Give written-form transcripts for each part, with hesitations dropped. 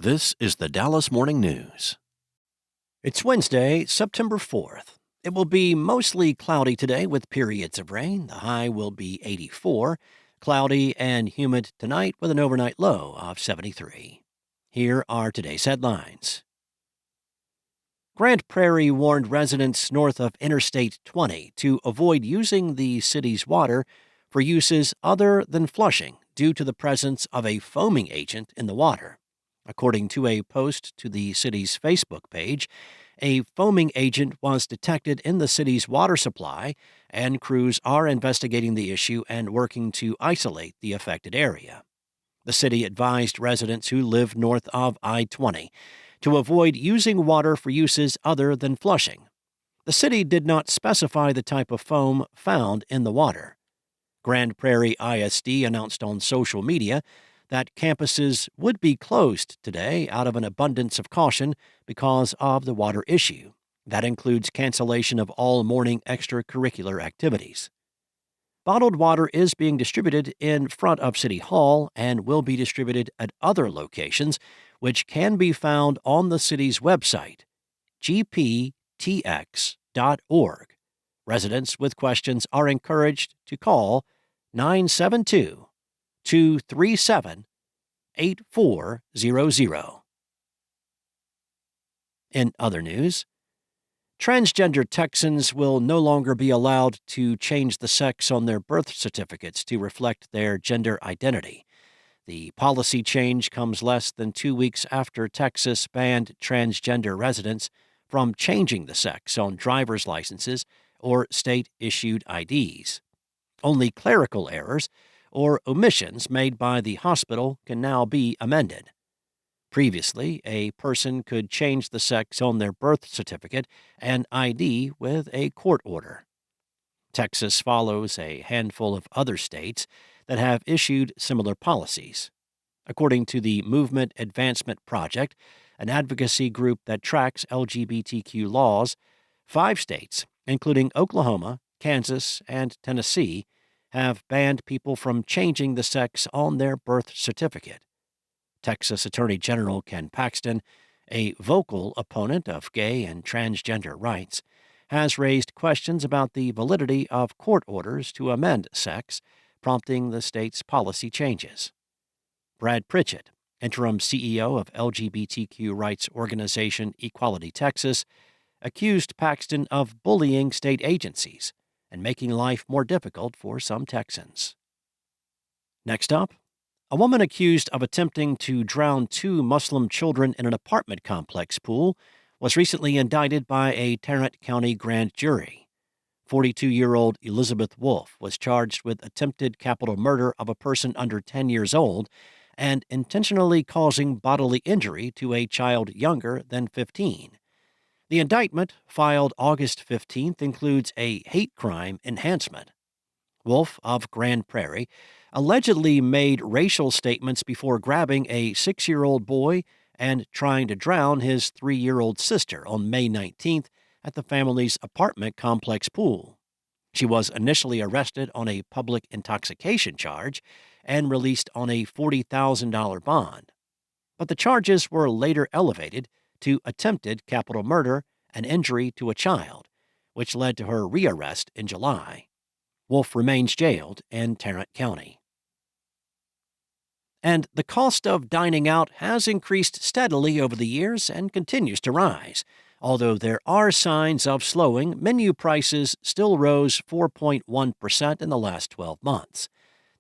This is the Dallas Morning News. It's Wednesday, September 4th. It will be mostly cloudy today with periods of rain. The high will be 84. Cloudy and humid tonight with an overnight low of 73. Here are today's headlines. Grand Prairie warned residents north of Interstate 20 to avoid using the city's water for uses other than flushing due to the presence of a foaming agent in the water. According to a post to the city's Facebook page, a foaming agent was detected in the city's water supply, and crews are investigating the issue and working to isolate the affected area. The city advised residents who live north of I-20 to avoid using water for uses other than flushing. The city did not specify the type of foam found in the water. Grand Prairie ISD announced on social media that campuses would be closed today out of an abundance of caution because of the water issue. That includes cancellation of all morning extracurricular activities. Bottled water is being distributed in front of City Hall and will be distributed at other locations, which can be found on the city's website, gptx.org. Residents with questions are encouraged to call 972-237-8400. In other news, transgender Texans will no longer be allowed to change the sex on their birth certificates to reflect their gender identity. The policy change comes less than 2 weeks after Texas banned transgender residents from changing the sex on driver's licenses or state-issued IDs. Only clerical errors or omissions made by the hospital can now be amended. Previously, a person could change the sex on their birth certificate and ID with a court order. Texas follows a handful of other states that have issued similar policies. According to the Movement Advancement Project, an advocacy group that tracks LGBTQ laws, 5 states, including Oklahoma, Kansas, and Tennessee, have banned people from changing the sex on their birth certificate. Texas Attorney General Ken Paxton, a vocal opponent of gay and transgender rights, has raised questions about the validity of court orders to amend sex, prompting the state's policy changes. Brad Pritchett, interim CEO of LGBTQ rights organization Equality Texas, accused Paxton of bullying state agencies and making life more difficult for some Texans. Next up, a woman accused of attempting to drown 2 Muslim children in an apartment complex pool was recently indicted by a Tarrant County grand jury. 42-year-old Elizabeth Wolf was charged with attempted capital murder of a person under 10 years old and intentionally causing bodily injury to a child younger than 15. The indictment, filed August 15th, includes a hate crime enhancement. Wolf of Grand Prairie allegedly made racial statements before grabbing a 6-year-old boy and trying to drown his 3-year-old sister on May 19th at the family's apartment complex pool. She was initially arrested on a public intoxication charge and released on a $40,000 bond. But the charges were later elevated to attempted capital murder and injury to a child, which led to her rearrest in July. Wolf remains jailed in Tarrant County. And the cost of dining out has increased steadily over the years and continues to rise. Although there are signs of slowing, menu prices still rose 4.1% in the last 12 months.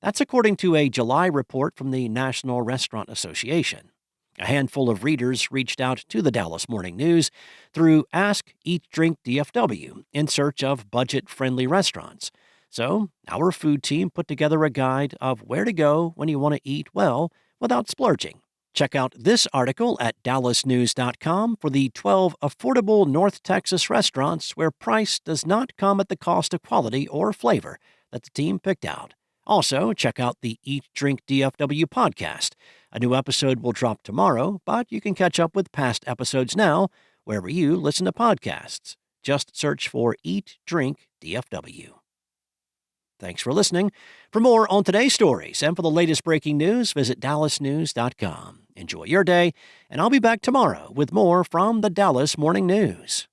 That's according to a July report from the National Restaurant Association. A handful of readers reached out to the Dallas Morning News through Ask, Eat, Drink DFW in search of budget-friendly restaurants. So, our food team put together a guide of where to go when you want to eat well without splurging. Check out this article at dallasnews.com for the 12 affordable North Texas restaurants where price does not come at the cost of quality or flavor that the team picked out. Also, check out the Eat, Drink DFW podcast. A new episode will drop tomorrow, but you can catch up with past episodes now wherever you listen to podcasts. Just search for Eat, Drink DFW. Thanks for listening. For more on today's stories and for the latest breaking news, visit dallasnews.com. Enjoy your day, and I'll be back tomorrow with more from the Dallas Morning News.